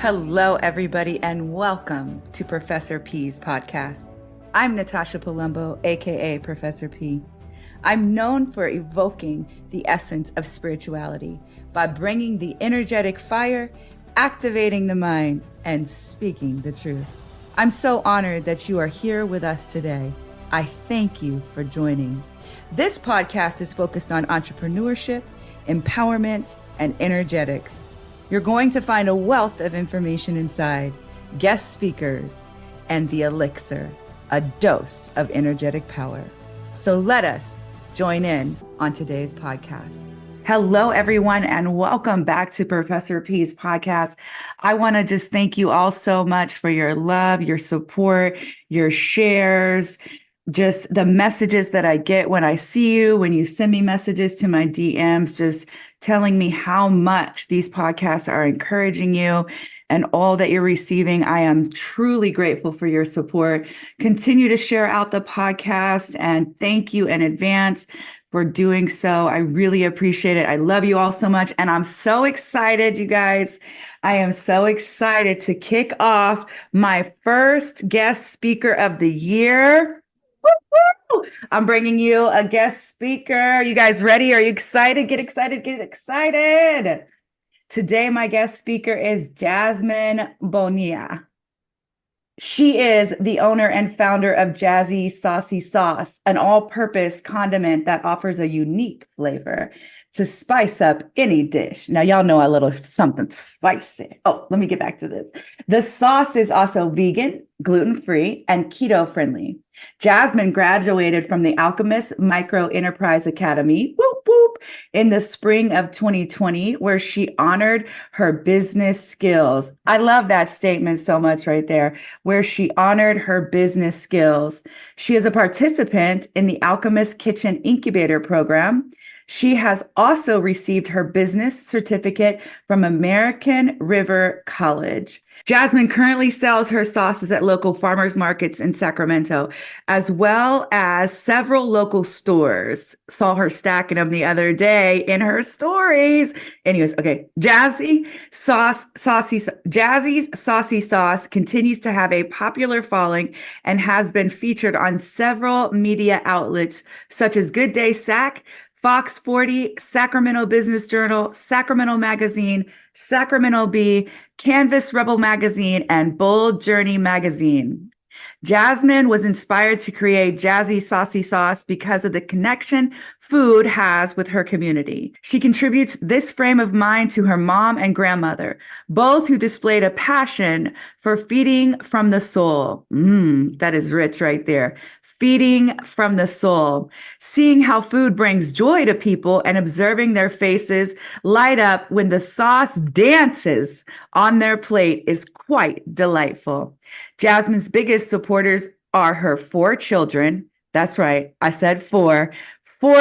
Hello, everybody, and welcome to Professor P's podcast. I'm Natasha Palumbo, aka Professor P. I'm known for evoking the essence of spirituality by bringing the energetic fire, activating the mind, and speaking the truth. I'm so honored that you are here with us today. I thank you for joining. This podcast is focused on entrepreneurship, empowerment, and energetics. You're going to find a wealth of information inside, guest speakers, and the elixir, a dose of energetic power. So let us join in on today's podcast. Hello, everyone, and welcome back to Professor P's podcast. I want to just thank you all so much for your love, your support, your shares, just the messages that I get when I see you, when you send me messages to my DMs, just telling me how much these podcasts are encouraging you and all that you're receiving. I am truly grateful for your support. Continue to share out the podcast, and thank you in advance for doing so. I really appreciate it. I love you all so much. And I'm so excited, you guys. I am so excited to kick off my first guest speaker of the year. Woo-hoo! I'm bringing you a guest speaker. You guys ready? Are you excited? Get excited, get excited. Today, my guest speaker is Jasmine Bonilla. She is the owner and founder of Jazzy Saucy Sauce, an all-purpose condiment that offers a unique flavor to spice up any dish. Now, y'all know a little something spicy. Oh, let me get back to this. The sauce is also vegan, gluten-free, and keto-friendly. Jasmine graduated from the Alchemist Micro-enterprise Academy, whoop, whoop, in the spring of 2020, where she honored her business skills. I love that statement so much right there, where she honored her business skills. She is a participant in the Alchemist Kitchen Incubator Program. She has also received her business certificate from American River College. Jasmine currently sells her sauces at local farmers markets in Sacramento, as well as several local stores. Saw her stacking them the other day in her stories. Anyways, okay. Jazzy's Saucy Sauce continues to have a popular following and has been featured on several media outlets such as Good Day Sac, Fox 40, Sacramento Business Journal, Sacramento Magazine, Sacramento Bee, Canvas Rebel Magazine, and Bold Journey Magazine. Jasmine was inspired to create Jazzy Saucy Sauce because of the connection food has with her community. She contributes this frame of mind to her mom and grandmother, both who displayed a passion for feeding from the soul. That is rich right there. Feeding from the soul, seeing how food brings joy to people and observing their faces light up when the sauce dances on their plate is quite delightful. Jasmine's biggest supporters are her 4 children. That's right. I said 4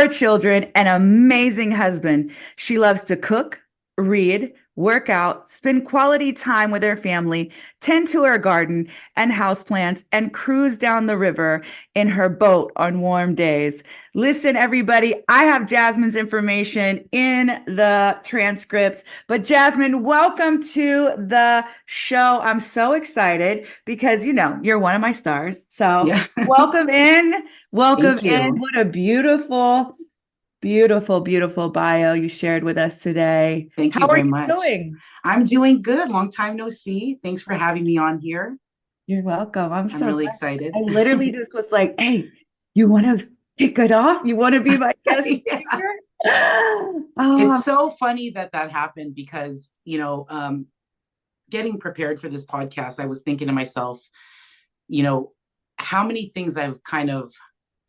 children, an amazing husband. She loves to cook, read, work out, spend quality time with her family, tend to her garden and houseplants, and cruise down the river in her boat on warm days. Listen, everybody, I have Jasmine's information in the transcripts, but Jasmine, welcome to the show. I'm so excited because, you know, you're one of my stars. So yeah. Welcome in. Welcome in. What a beautiful bio you shared with us today. Thank you very much. How are you doing? I'm doing good. Long time no see. Thanks for having me on here. You're welcome. I'm so really excited. I literally just was like, hey, you want to kick it off? You want to be my guest speaker? It's so funny that happened because, you know, getting prepared for this podcast, I was thinking to myself, you know, how many things I've kind of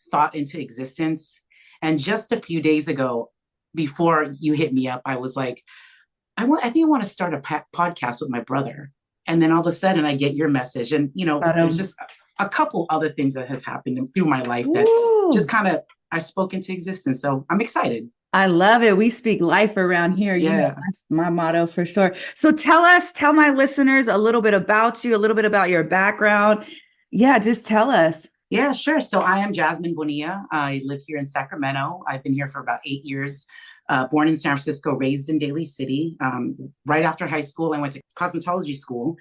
thought into existence. And just a few days ago, before you hit me up, I was like, I think I want to start a podcast with my brother. And then all of a sudden I get your message. And, you know, there's just a couple other things that has happened through my life that just kind of, I spoke into existence. So I'm excited. I love it. We speak life around here. Yeah. You know, that's my motto for sure. So tell my listeners a little bit about you, a little bit about your background. Yeah, just tell us. Yeah, sure. So I am Jasmine Bonilla. I live here in Sacramento. I've been here for about 8 years. Born in San Francisco, raised in Daly City. Right after high school, I went to cosmetology school.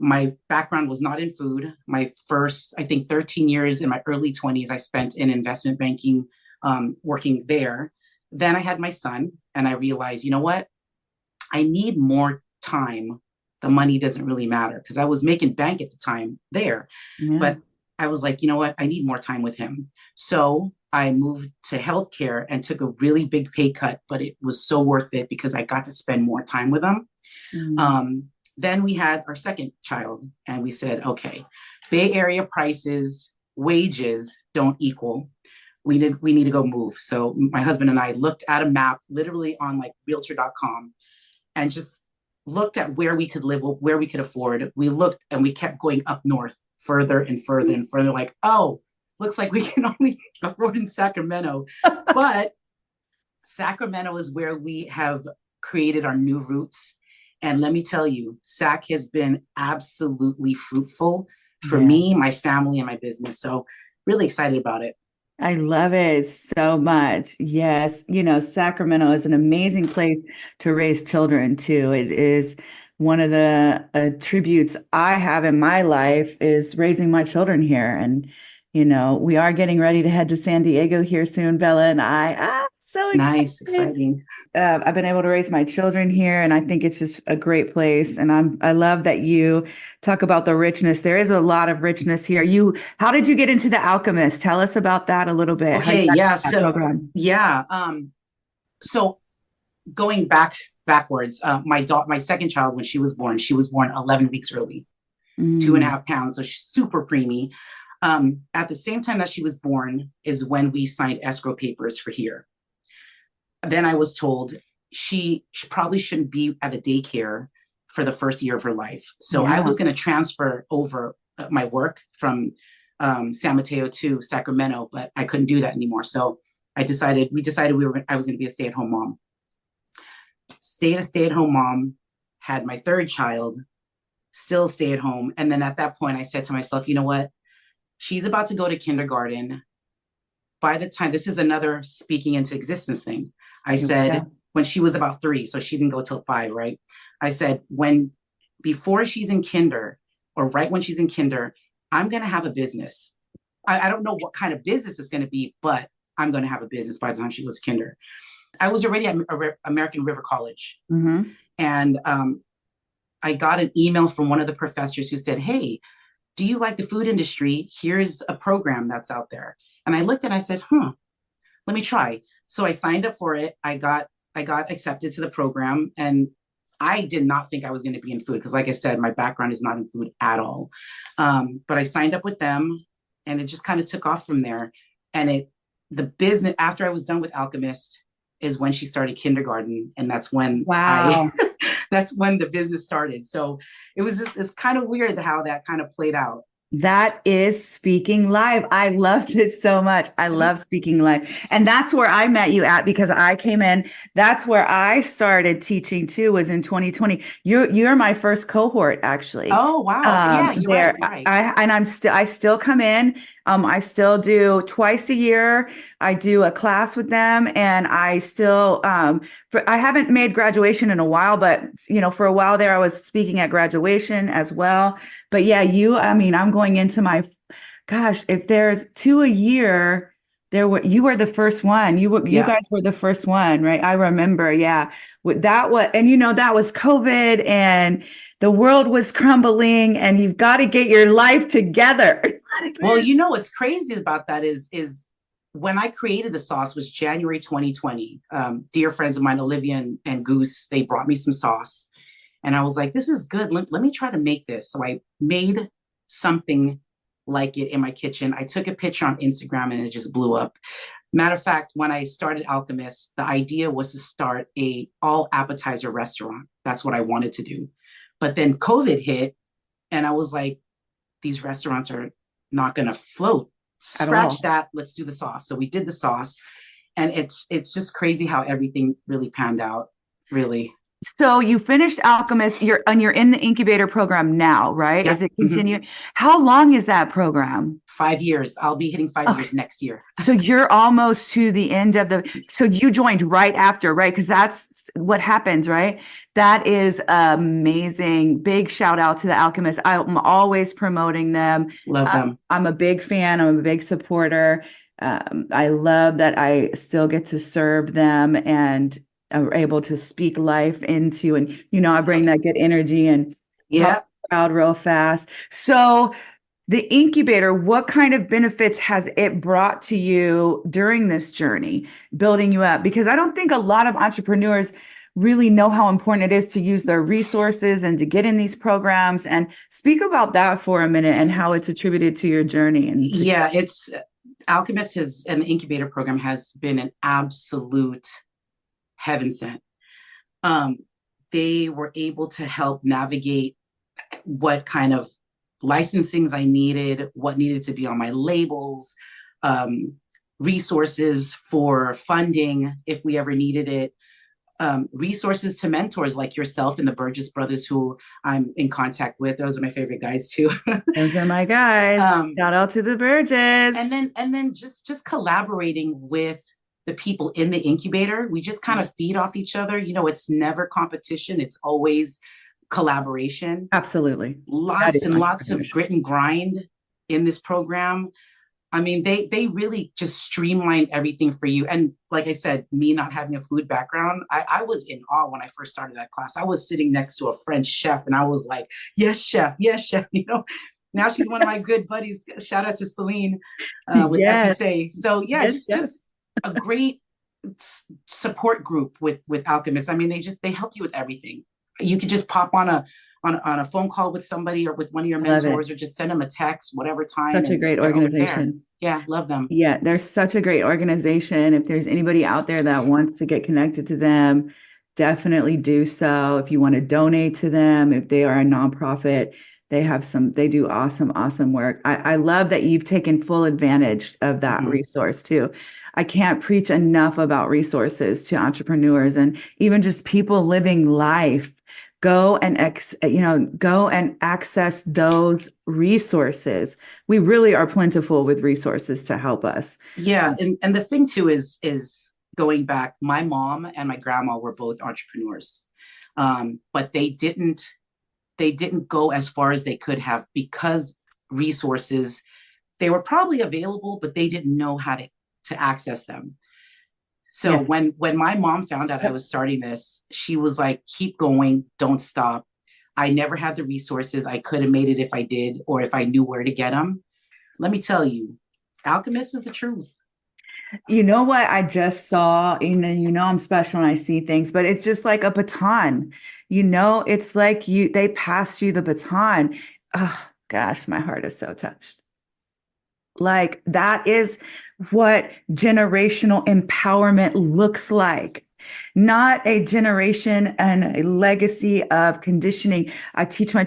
My background was not in food. My first, I think, 13 years in my early 20s, I spent in investment banking, working there. Then I had my son, and I realized, you know what? I need more time. The money doesn't really matter because I was making bank at the time there. Yeah. But I was like, you know what? I need more time with him. So I moved to healthcare and took a really big pay cut, but it was so worth it because I got to spend more time with him. Then we had our second child, and we said, okay, Bay Area prices, wages don't equal. We need to go move. So my husband and I looked at a map, literally on like realtor.com, and just looked at where we could live, where we could afford. We looked and we kept going up north, further and further and further, like, oh, looks like we can only afford in Sacramento. But Sacramento is where we have created our new roots. And let me tell you, Sac has been absolutely fruitful for me, my family, and my business. So really excited about it. I love it so much. Yes. Sacramento is an amazing place to raise children too. It is one of the attributes I have in my life is raising my children here. And, we are getting ready to head to San Diego here soon, Bella and I. So excited. Nice, exciting. I've been able to raise my children here, and I think it's just a great place. And I love that you talk about the richness. There is a lot of richness here. How did you get into the Alchemist? Tell us about that a little bit. Okay, yeah. So going backwards, my second child, when she was born 11 weeks early, 2.5 pounds. So she's super preemie. At the same time that she was born is when we signed escrow papers for here. Then I was told she probably shouldn't be at a daycare for the first year of her life. So I was going to transfer over my work from San Mateo to Sacramento, but I couldn't do that anymore. So we decided I was going to be a stay-at-home mom. Stayed a stay-at-home mom, had my third child, still stay at home. And then at that point, I said to myself, you know what? She's about to go to kindergarten. By the time, this is another speaking into existence thing. I said, when she was about 3, so she didn't go till 5, right? I said, before she's in kinder, or right when she's in kinder, I'm going to have a business. I don't know what kind of business it's going to be, but I'm going to have a business by the time she was kinder. I was already at American River College. And I got an email from one of the professors who said, hey, do you like the food industry? Here's a program that's out there. And I looked and I said, let me try. So I signed up for it. I got accepted to the program, and I did not think I was going to be in food because, like I said, my background is not in food at all. But I signed up with them, and it just kind of took off from there. And the business, after I was done with Alchemist, is when she started kindergarten, and that's when that's when the business started. So it's kind of weird how that kind of played out. That is speaking live. I love this so much. I love speaking live. And that's where I met you at, because I came in. That's where I started teaching too, was in 2020. You're my first cohort, actually. Oh, wow. Yeah, you're right. I still come in. I still do twice a year. I do a class with them, and I still, I haven't made graduation in a while, but for a while there, I was speaking at graduation as well. But yeah, I'm going into if there's 2 a year, you were the first one. You guys were the first one, right? I remember. Yeah. That was COVID, and the world was crumbling, and you've got to get your life together. Well, what's crazy about that is when I created the sauce was January 2020. Dear friends of mine, Olivia and Goose, they brought me some sauce. And I was like, this is good. Let me try to make this. So I made something like it in my kitchen. I took a picture on Instagram, and it just blew up. Matter of fact, when I started Alchemist, the idea was to start a all appetizer restaurant. That's what I wanted to do. But then COVID hit, and I was like, these restaurants are not going to float. Scratch that. Let's do the sauce. So we did the sauce, and it's just crazy how everything really panned out. Really. So you finished Alchemist, you're in the incubator program now, right? Yeah. Is it continuing? How long is that program? 5 years. I'll be hitting 5 years next year. So you're almost to the end of so you joined right after, right? Because that's what happens, right? That is amazing. Big shout out to the Alchemist. I'm always promoting them. Love them. I'm a big fan. I'm a big supporter. I love that I still get to serve them and are able to speak life into, and I bring that good energy and help the crowd real fast. So the incubator, what kind of benefits has it brought to you during this journey, building you up? Because I don't think a lot of entrepreneurs really know how important it is to use their resources and to get in these programs. And speak about that for a minute and how it's attributed to your journey. And it's Alchemist and the incubator program has been an absolute heaven sent. They were able to help navigate what kind of licensings I needed, what needed to be on my labels, resources for funding if we ever needed it, resources to mentors like yourself and the Burgess brothers, who I'm in contact with. Those are my favorite guys too. Those are my guys. Shout out to the Burgess. And then just collaborating with the people in the incubator. We just kind of feed off each other. It's never competition. It's always collaboration. Absolutely. Lots and lots of grit and grind in this program. I mean, they really just streamlined everything for you. And like I said, me not having a food background, I was in awe when I first started that class. I was sitting next to a French chef and I was like, yes, chef, yes, chef. Now she's one of my good buddies. Shout out to Celine with Epicay. So just a great support group with Alchemist. I mean, they help you with everything. You could just pop on a phone call with somebody or with one of your mentors, or just send them a text, whatever time. Such a great organization. Yeah, love them. Yeah, they're such a great organization. If there's anybody out there that wants to get connected to them, definitely do so. If you want to donate to them, if they are a nonprofit, they do awesome work. I love that you've taken full advantage of that resource too. I can't preach enough about resources to entrepreneurs and even just people living life. Go and access those resources. We really are plentiful with resources to help us. Yeah, and the thing too is going back. My mom and my grandma were both entrepreneurs, but they didn't go as far as they could have because resources, they were probably available, but they didn't know how to access them. So when my mom found out I was starting this, she was like, keep going, don't stop. I never had the resources. I could have made it if I did, or if I knew where to get them. Let me tell you, Alchemist is the truth. You know what I just saw? I'm special and I see things, but it's just like a baton. It's like they passed you the baton. Oh gosh, my heart is so touched. Like that is what generational empowerment looks like. Not a generation and a legacy of conditioning. I teach my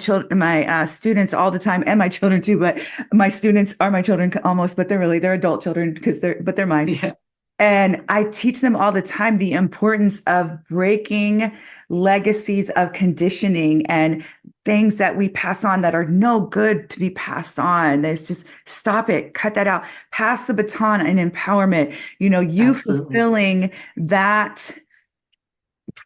students all the time, and my children too, but my students are my children almost, but they're adult children but they're mine. Yeah. And I teach them all the time the importance of breaking legacies of conditioning and things that we pass on that are no good to be passed on. There's just stop it, cut that out, pass the baton and empowerment. You fulfilling that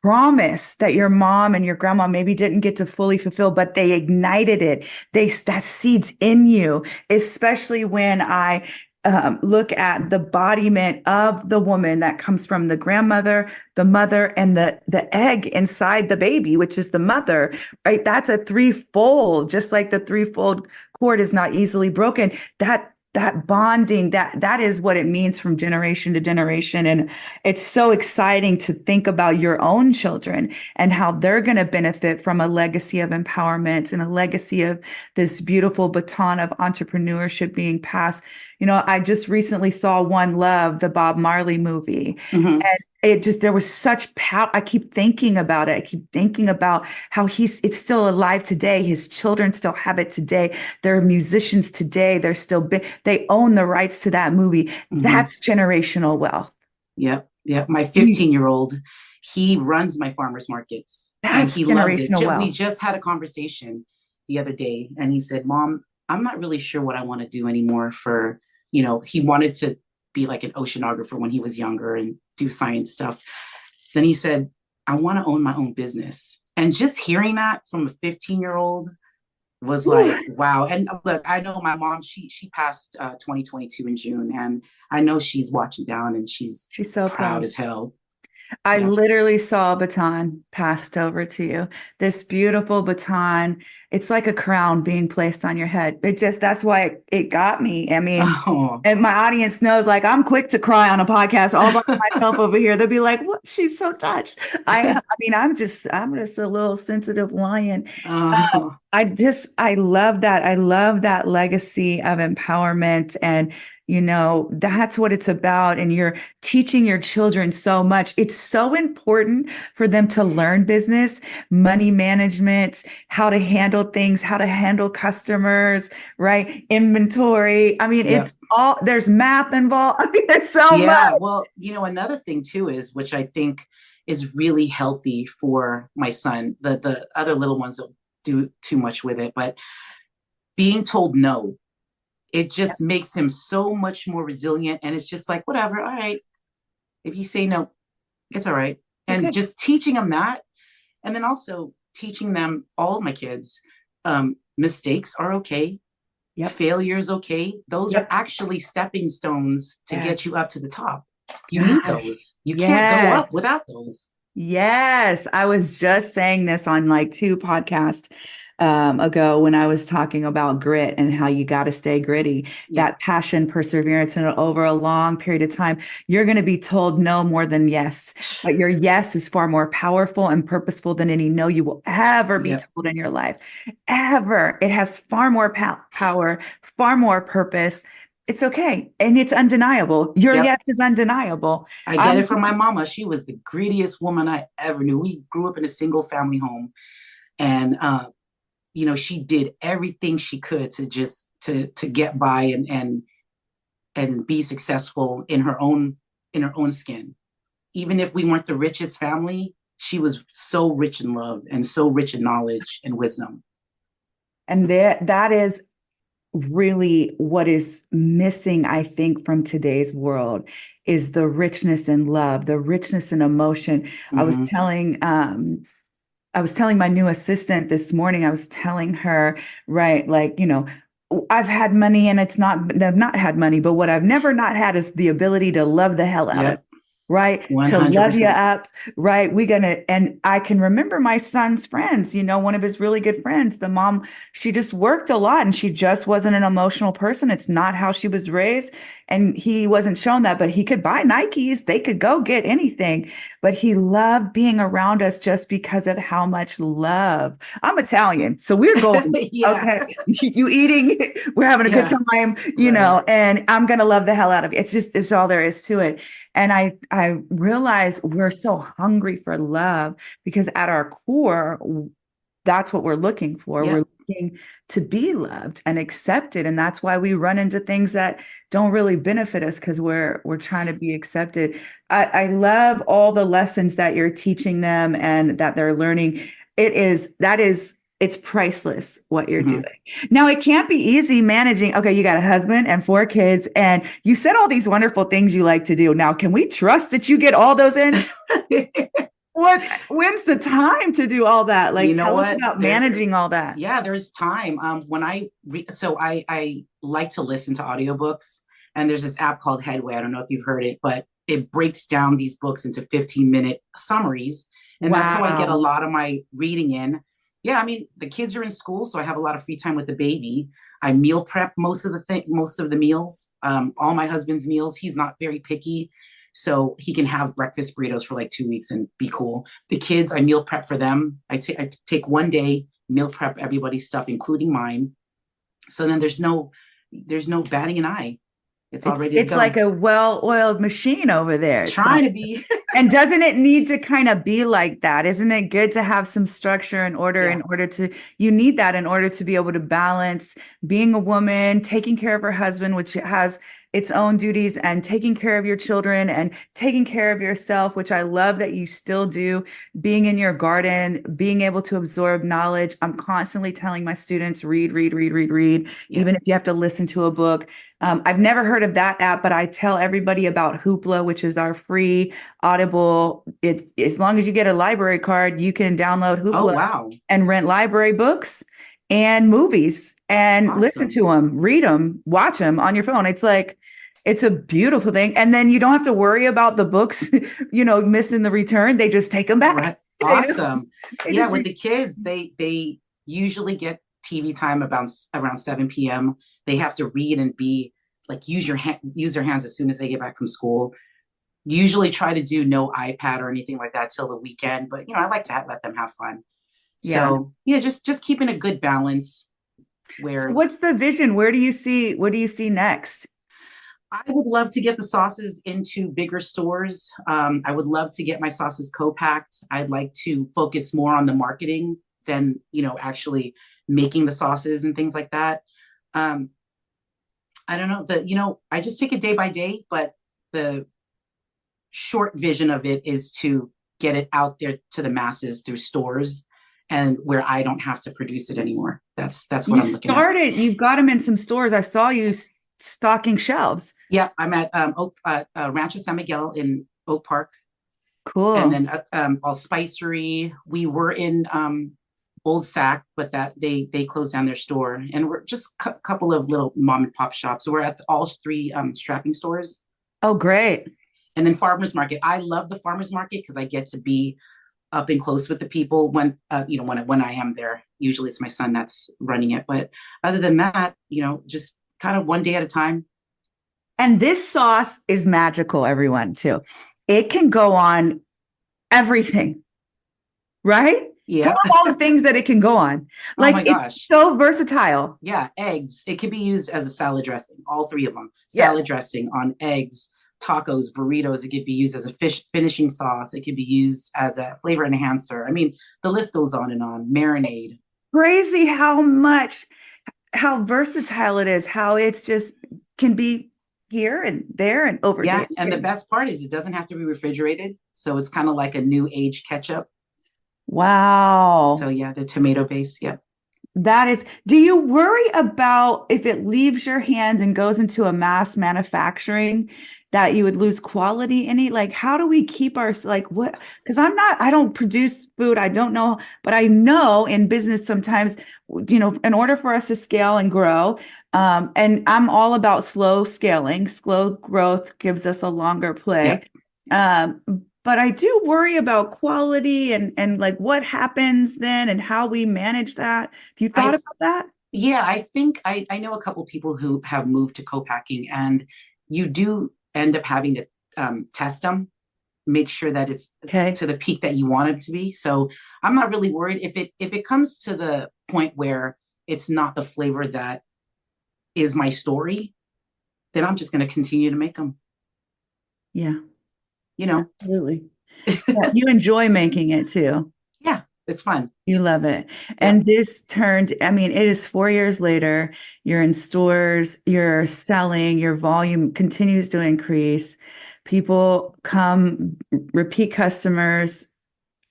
promise that your mom and your grandma maybe didn't get to fully fulfill, but they ignited it. That seeds in you, especially when I look at the embodiment of the woman that comes from the grandmother, the mother, and the egg inside the baby, which is the mother, right? That's a threefold, just like the threefold cord is not easily broken. That bonding, that is what it means from generation to generation. And it's so exciting to think about your own children and how they're going to benefit from a legacy of empowerment and a legacy of this beautiful baton of entrepreneurship being passed. I just recently saw One Love, the Bob Marley movie. And there was such power. I keep thinking about it. I keep thinking about how it's still alive today. His children still have it today. They're musicians today. They're still big. They own the rights to that movie. That's generational wealth. Yep. My 15-year-old, He runs my farmers markets and That's he loves it. generational We wealth. just had a conversation the other day and he said, Mom, I'm not really sure what I want to do anymore for, he wanted to be like an oceanographer when he was younger and do science stuff. Then he said, I want to own my own business. And just hearing that from a 15-year-old was like, wow. And look, I know my mom, she passed 2022 in June, and I know she's watching down and she's so proud proud. as hell. I Yeah. literally saw a baton passed over to you. This beautiful baton. It's like a crown being placed on your head. That's why it got me. I mean, Oh. and my audience knows, like, I'm quick to cry on a podcast all by myself over here. They'll be like, "What? She's so touched." I mean, I'm just a little sensitive lion. I love that. I love that legacy of empowerment. And, that's what it's about. And you're teaching your children so much. It's so important for them to learn business, money management, how to handle things, how to handle customers, right? Inventory. I mean, it's all, there's math involved. I mean, there's so much. Well, another thing too is, which I think is really healthy for my son, the other little ones don't do too much with it, but being told no, it just makes him so much more resilient. And it's just like, whatever, all right. If you say no, it's all right. And just teaching them that. And then also teaching them, all of my kids, mistakes are okay. Failure is okay. Those are actually stepping stones to get you up to the top. You need those. You can't go up without those. Yes. I was just saying this on like 2 podcasts ago when I was talking about grit and how you got to stay gritty, that passion, perseverance, and over a long period of time, you're going to be told no more than yes, but your yes is far more powerful and purposeful than any no you will ever be told in your life. Ever. It has far more power, far more purpose. It's okay. And it's undeniable. Your yes is undeniable. I get it from my mama. She was the greediest woman I ever knew. We grew up in a single family home. And she did everything she could to just to get by and be successful in her own skin. Even if we weren't the richest family, she was so rich in love and so rich in knowledge and wisdom. And that is really what is missing, I think, from today's world is the richness in love, the richness in emotion. Mm-hmm. I was telling my new assistant this morning, I was telling her, right, like, I've had money and I've not had money, but what I've never not had is the ability to love the hell out of it. Right. 100%. To love you up. Right. And I can remember my son's friends, one of his really good friends, the mom, she just worked a lot and she just wasn't an emotional person. It's not how she was raised. And he wasn't shown that, but he could buy Nikes. They could go get anything, but he loved being around us just because of how much love. I'm Italian, so we're going, okay, you eating, we're having a good time, and I'm going to love the hell out of you. It's all there is to it. And I realize we're so hungry for love because at our core, that's what we're looking for. We're looking to be loved and accepted. And that's why we run into things that don't really benefit us because we're trying to be accepted. I love all the lessons that you're teaching them and that they're learning. It's priceless what you're doing. Now, it can't be easy managing. Okay, you got a husband and 4 kids, and you said all these wonderful things you like to do. Now, can we trust that you get all those in? When's the time to do all that? Like, tell us about managing all that. Yeah, there's time. When I like to listen to audiobooks, and there's this app called Headway. I don't know if you've heard it, but it breaks down these books into 15-minute summaries. And that's how I get a lot of my reading in. Yeah, I mean, the kids are in school, so I have a lot of free time with the baby. I meal prep most of the meals, all my husband's meals. He's not very picky, so he can have breakfast burritos for like 2 weeks and be cool. The kids, I meal prep for them. I take one day, meal prep everybody's stuff, including mine. So then there's no batting an eye. It's all ready to go. It's like a well-oiled machine over there. It's trying to be. And doesn't it need to kind of be like that? Isn't it good to have some structure and order you need that in order to be able to balance being a woman, taking care of her husband, which its own duties and taking care of your children and taking care of yourself, which I love that you still do, being in your garden, being able to absorb knowledge. I'm constantly telling my students, read, read, read, read, read, even if you have to listen to a book. I've never heard of that app, but I tell everybody about Hoopla, which is our free Audible. As long as you get a library card, you can download Hoopla and rent library books and movies and listen to them, read them, watch them on your phone. It's like, it's a beautiful thing. And then you don't have to worry about the books, missing the return. They just take them back. Right. Awesome. Yeah. With the kids, they usually get TV time around 7 p.m. They have to read and be like, use their hands as soon as they get back from school. Usually try to do no iPad or anything like that till the weekend, but I like to let them have fun. So just keeping a good balance. So what's the vision? What do you see next? I would love to get the sauces into bigger stores. I would love to get my sauces co-packed. I'd like to focus more on the marketing than, actually making the sauces and things like that. I don't know I just take it day by day, but the short vision of it is to get it out there to the masses through stores and where I don't have to produce it anymore. That's what I'm looking at. You've got them in some stores. I saw you stocking shelves. Yeah, I'm at Rancho San Miguel in Oak Park. Cool. And then All Spicery. We were in Old Sac, but that they closed down their store, and we're just a couple of little mom and pop shops. So we're at all three strapping stores. Oh, great. And then farmers market. I love the farmers market because I get to be up and close with the people when I am there. Usually it's my son that's running it, but other than that, just kind of one day at a time. And this sauce is magical, everyone, too. It can go on everything, right? Yeah. Tell them all the things that it can go on. Like, it's so versatile. Yeah. Eggs. It can be used as a salad dressing, all three of them. Salad dressing on eggs, tacos, burritos. It could be used as a fish finishing sauce. It could be used as a flavor enhancer. I mean, the list goes on and on. Marinade. Crazy how versatile it is, how it's just can be here and there and over here. And the best part is it doesn't have to be refrigerated. So it's kind of like a new age ketchup. Wow. So the tomato base. Yeah. Do you worry about if it leaves your hands and goes into a mass manufacturing that you would lose quality in it? Like, how do we keep what? Because I don't produce food. I don't know, but I know in business sometimes, in order for us to scale and grow, and I'm all about slow scaling. Slow growth gives us a longer play. But I do worry about quality and like what happens then and how we manage that. Have you thought about that? Yeah, I think I know a couple of people who have moved to co-packing, and you do end up having to test them, make sure that it's to the peak that you want it to be. So I'm not really worried if it comes to the point where it's not the flavor that is my story, then I'm just going to continue to make them. Yeah. Absolutely. You enjoy making it too. Yeah, it's fun. You love it. And this it is 4 years later, you're in stores, you're selling, your volume continues to increase. People come, repeat customers.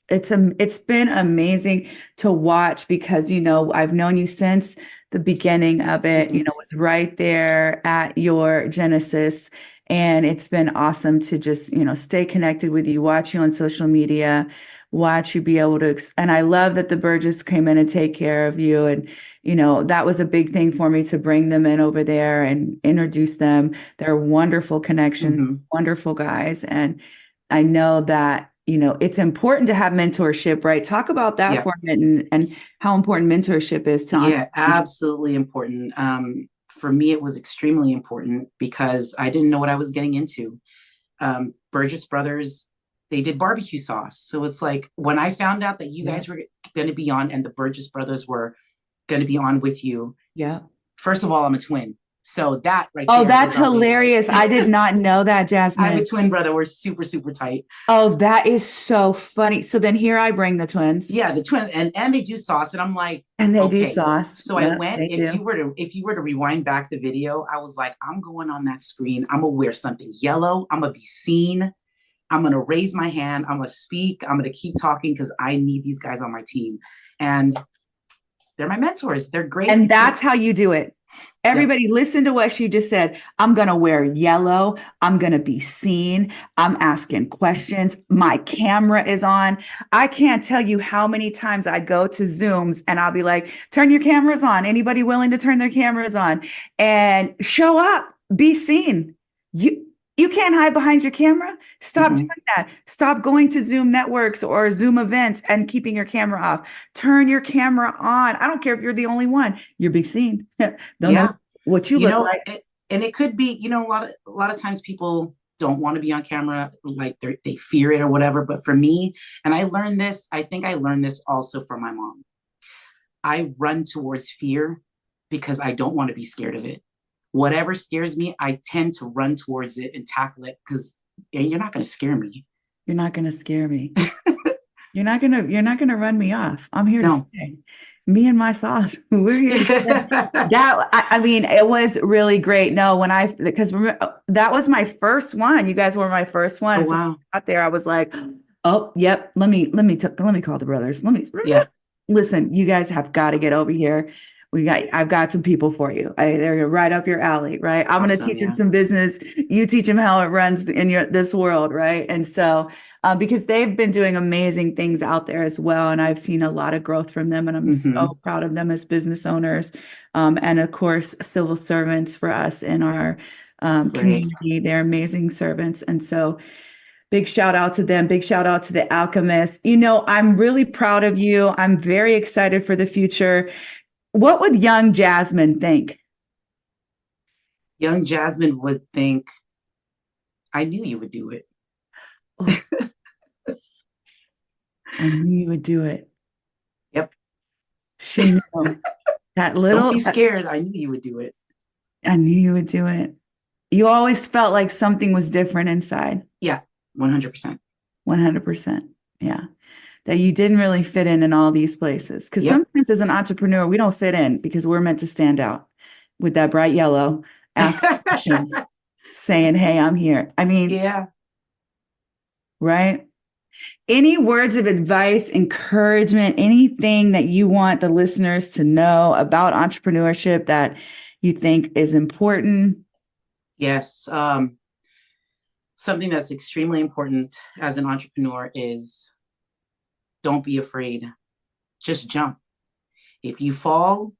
It's been amazing to watch because, I've known you since the beginning of it, was right there at your genesis. And it's been awesome to just, stay connected with you, watch you on social media, watch you be able to, and I love that the Burgess came in and take care of you. And, that was a big thing for me to bring them in over there and introduce them. They're wonderful connections, wonderful guys. And I know that, it's important to have mentorship, right? Talk about that for a minute and how important mentorship is to Yeah, absolutely important. For me, it was extremely important because I didn't know what I was getting into. Burgess Brothers, they did barbecue sauce. So it's like when I found out that you guys were going to be on and the Burgess Brothers were going to be on with you. Yeah. First of all, I'm a twin. So that right Oh, there. that's hilarious. I did not know that, Jasmine. I have a twin brother. We're super, super tight. Oh, that is so funny. So then here I bring the twins. Yeah, the twins, and they do sauce. And I'm like, and they do sauce. So I went, if you were to rewind back the video, I was like, I'm going on that screen. I'm gonna wear something yellow. I'm gonna be seen. I'm gonna raise my hand. I'm gonna speak. I'm gonna keep talking because I need these guys on my team. And they're my mentors. They're great. And that's how you do it. Everybody, listen to what she just said. I'm going to wear yellow. I'm going to be seen. I'm asking questions. My camera is on. I can't tell you how many times I go to Zooms and I'll be like, turn your cameras on. Anybody willing to turn their cameras on? And show up, be seen. You can't hide behind your camera. Stop doing that. Stop going to Zoom networks or Zoom events and keeping your camera off. Turn your camera on. I don't care if you're the only one. You're being seen. Don't know what you look like. And it could be, a lot of times people don't want to be on camera, like they fear it or whatever. But for me, and I learned this, I think I learned this also from my mom. I run towards fear because I don't want to be scared of it. Whatever scares me, I tend to run towards it and tackle it because you're not going to scare me. You're not going to scare me. You're not going to run me off. I'm here to stay. Me and my sauce. We're here to stay. I mean, it was really great. No, because that was my first one. You guys were my first one. Oh, wow. So out there, I was like, oh, yep. Let me call the brothers. Listen, you guys have got to get over here. I've got some people for you. They're right up your alley, right? I'm going to teach them some business. You teach them how it runs in this world, right? And so, because they've been doing amazing things out there as well, and I've seen a lot of growth from them, and I'm so proud of them as business owners, and of course, civil servants for us in our community. They're amazing servants, and so. Big shout out to them. Big shout out to the Alchemist. I'm really proud of you. I'm very excited for the future. What would young Jasmine think? Young Jasmine would think, I knew you would do it. Oh. I knew you would do it. Yep. She knew. That little. Don't be scared. I knew you would do it. I knew you would do it. You always felt like something was different inside. Yeah, 100%. 100%. Yeah. That you didn't really fit in all these places. Because sometimes as an entrepreneur, we don't fit in because we're meant to stand out with that bright yellow, ask questions, saying, hey, I'm here. I mean, right? Any words of advice, encouragement, anything that you want the listeners to know about entrepreneurship that you think is important? Yes. Something that's extremely important as an entrepreneur is don't be afraid. Just jump. If you fall,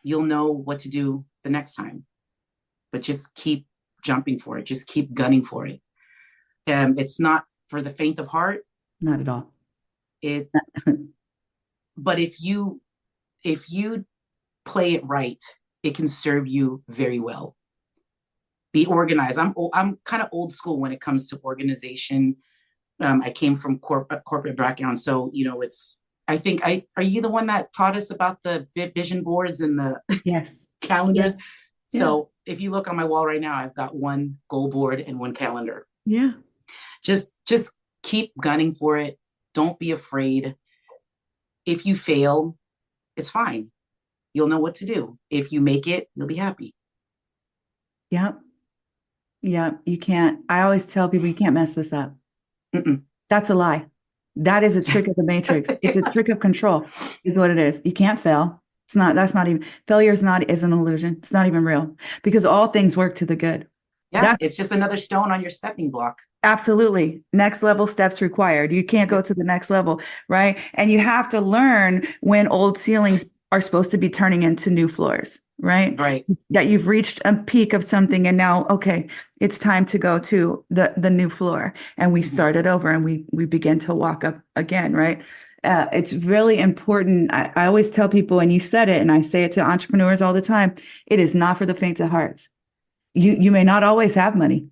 you'll know what to do the next time. But just keep jumping for it. Just keep gunning for it. It's not for the faint of heart. Not at all. But if you play it right, it can serve you very well. Be organized. I'm kind of old school when it comes to organization. I came from corporate background, so I think are you the one that taught us about the vision boards and the calendars? Yeah. So if you look on my wall right now, I've got one goal board and one calendar. Yeah. Just keep gunning for it. Don't be afraid. If you fail, it's fine. You'll know what to do. If you make it, you'll be happy. Yep. Yeah, you can't. I always tell people you can't mess this up. That's a lie. That is a trick of the matrix. It's a trick of control is what it is. You can't fail. Failure is an illusion. It's not even real because all things work to the good. Yeah. It's just another stone on your stepping block. Absolutely. Next level steps required. You can't go to the next level, right? And you have to learn when old ceilings are supposed to be turning into new floors, right? Right. That you've reached a peak of something and now, okay, it's time to go to the new floor. And we start it over and we begin to walk up again, right? It's really important. I always tell people, and you said it, and I say it to entrepreneurs all the time, it is not for the faint of hearts. You may not always have money.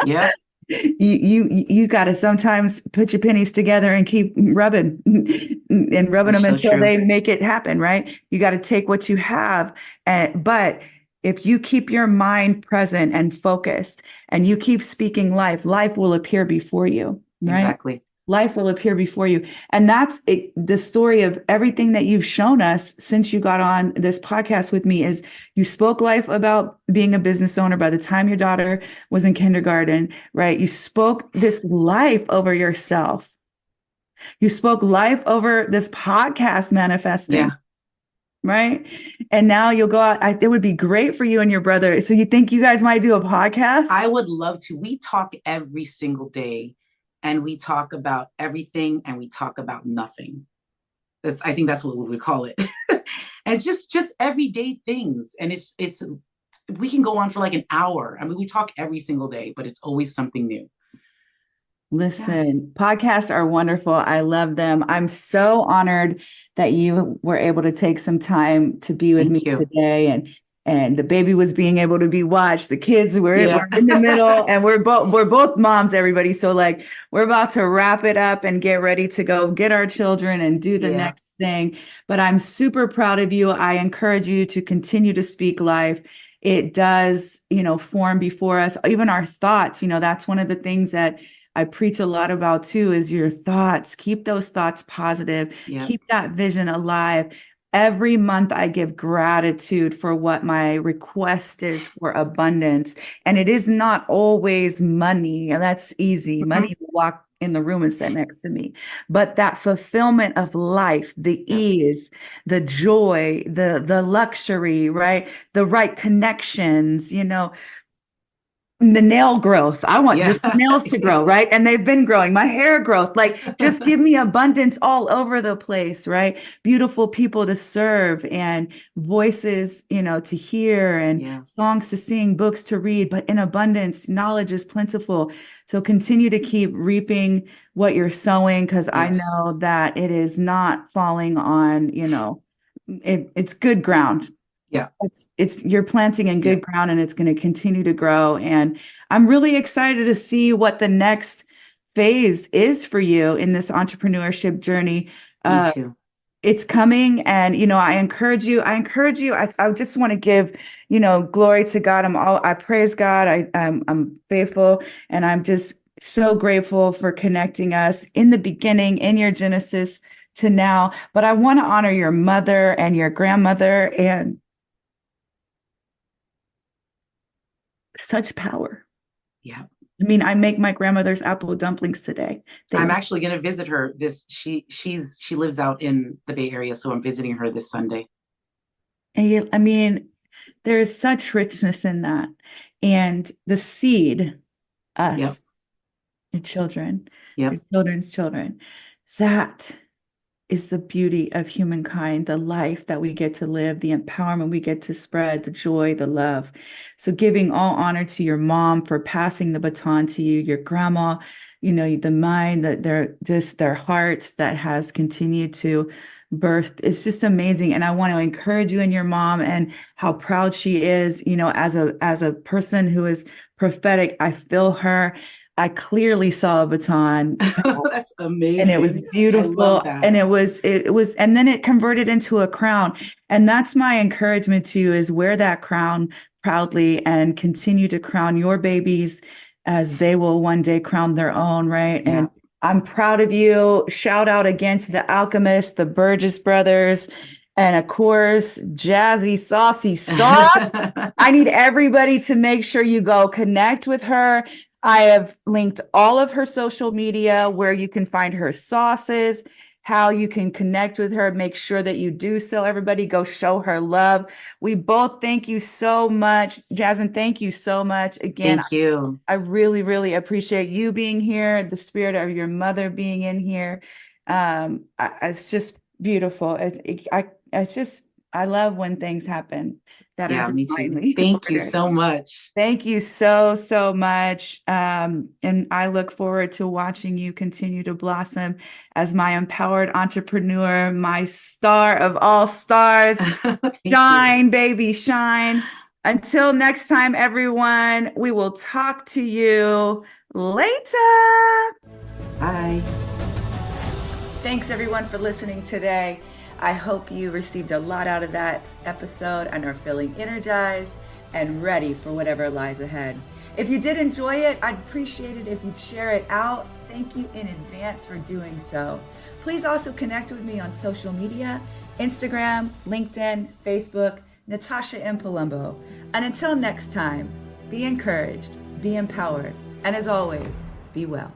Yeah. You got to sometimes put your pennies together and keep rubbing them until they make it happen, right? You got to take what you have, but if you keep your mind present and focused and you keep speaking life, life will appear before you, right? Exactly. Life will appear before you. And that's it, the story of everything that you've shown us since you got on this podcast with me is you spoke life about being a business owner by the time your daughter was in kindergarten, right? You spoke this life over yourself. You spoke life over this podcast manifesting. Yeah. Right. And now you'll go out. It would be great for you and your brother. So you think you guys might do a podcast? I would love to. We talk every single day and we talk about everything and we talk about nothing. I think that's what we would call it. And just everyday things. And it's, we can go on for like an hour. I mean, we talk every single day, but it's always something new. Listen, podcasts are wonderful. I love them. I'm so honored that you were able to take some time to be with me today. And the baby was being able to be watched. The kids were in the middle, and we're both moms, everybody. So like we're about to wrap it up and get ready to go get our children and do the next thing. But I'm super proud of you. I encourage you to continue to speak life. It does, form before us, even our thoughts. That's one of the things that I preach a lot about too, is your thoughts. Keep those thoughts positive. Yep. Keep that vision alive. Every month I give gratitude for what my request is for abundance. And it is not always money. And that's easy. Mm-hmm. Money will walk in the room and sit next to me. But that fulfillment of life, the ease, the joy, the luxury, right? The right connections, the nail growth. I want just nails to grow, right? And they've been growing. My hair growth, like just give me abundance all over the place, right? Beautiful people to serve and voices, to hear and songs to sing, books to read, but in abundance, knowledge is plentiful. So continue to keep reaping what you're sowing, because I know that it is not falling on, it's good ground. Yeah. It's you're planting in good ground, and it's going to continue to grow. And I'm really excited to see what the next phase is for you in this entrepreneurship journey. Me too. It's coming. And, I encourage you. I just want to give, glory to God. I praise God. I'm faithful, and I'm just so grateful for connecting us in the beginning, in your Genesis to now. But I want to honor your mother and your grandmother and such power. Yeah. I mean, I make my grandmother's apple dumplings today. I'm actually going to visit her she lives out in the Bay Area, so I'm visiting her this Sunday. And there is such richness in that. And the seed, us, your children, your children's children, that is the beauty of humankind, the life that we get to live, the empowerment we get to spread, the joy, the love. So giving all honor to your mom for passing the baton to you, your grandma, the mind, that their hearts that has continued to birth. It's just amazing. And I want to encourage you and your mom and how proud she is, as a person who is prophetic. I feel her. I clearly saw a baton. That's amazing. And it was beautiful. And it was, and then it converted into a crown. And that's my encouragement to you, is wear that crown proudly and continue to crown your babies as they will one day crown their own, right? Yeah. And I'm proud of you. Shout out again to the Alchemist, the Burgess brothers, and of course, Jazzy, Saucy Sauce. I need everybody to make sure you go connect with her. I have linked all of her social media, where you can find her sauces, how you can connect with her. Make sure that you do so. Everybody go show her love. We both thank you so much. Jasmine, thank you so much. Again, thank you. I really, really appreciate you being here, the spirit of your mother being in here. It's just beautiful. I love when things happen that are me too. Thank you so much. Thank you so, so much. And I look forward to watching you continue to blossom as my empowered entrepreneur, my star of all stars. Shine, baby, shine. Until next time, everyone, we will talk to you later. Bye. Thanks, everyone, for listening today. I hope you received a lot out of that episode and are feeling energized, and ready for whatever lies ahead. If you did enjoy it, I'd appreciate it if you'd share it out. Thank you in advance for doing so. Please also connect with me on social media, Instagram, LinkedIn, Facebook, Natasha M. Palumbo. And until next time, be encouraged, be empowered, and as always, be well.